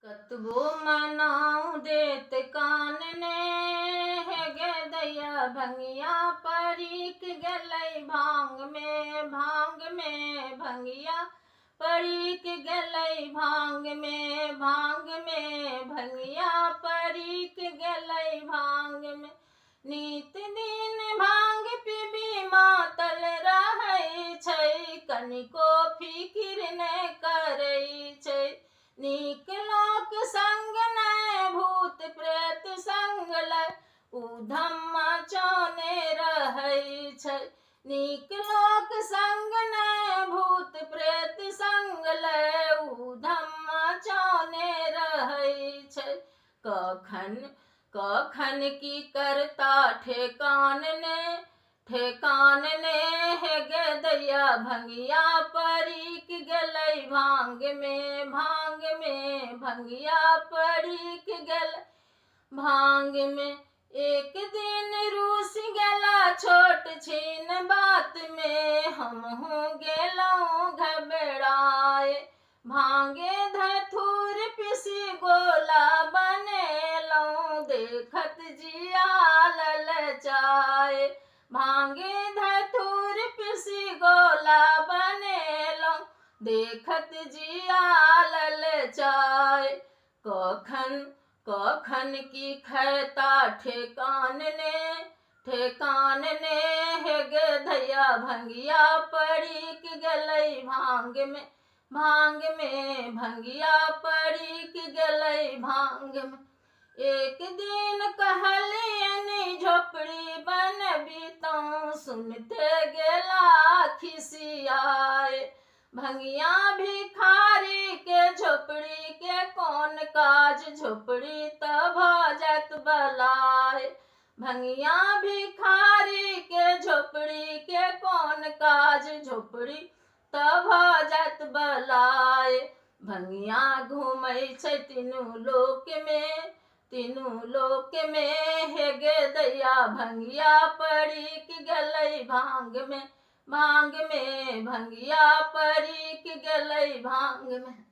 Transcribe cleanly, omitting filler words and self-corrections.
कतबो मनाऊ देत कान ने है गे दैया भंगिया परीक गलई भांग में भंगिया परीक गलई भांग में भंगिया परीक गलई भांग में नित दिन भांग पीबी मातल रहै छै कनिको फिकिर नै करै छै नीक लोक संग नै भूत प्रेत संग लै उधम मचौने रहै छै नीक लोक संग नै भूत प्रेत संग लै उधम मचौने रहै छै कखन की करता ठेकान ने है गे दैया भंगिया परीक गलई भांग में भंगिया परीक गलई भांग में एक दिन रूस गला छोट छीन बात में हमहू गेलौं घबराए भांगे धथुर पिसी गोला बनेलौं देखत जिया ललचाए भांगे धथुर पिसी गोला बनेलौं देखत जिया ललचाए कखन की खैता ठेकान ने है गे दैया भंगिया परीक गलई भांग में भंगिया परीक गलई भांग में एक दिन कहलियनि झोपड़ी बनबी तौं सुनते गेला खिसियाए भंगिया भिखारी के झोपड़ी के कौन काज झोपड़ी त भजत बलाए भंगिया भिखारी के झोपड़ी के कौन काज झोपड़ी त भजत बलाए भंगिया घूमै छै तीनू लोक में हे गे दैया भंगिया परीक गलई भांग में भंगिया परीक गलई भांग में।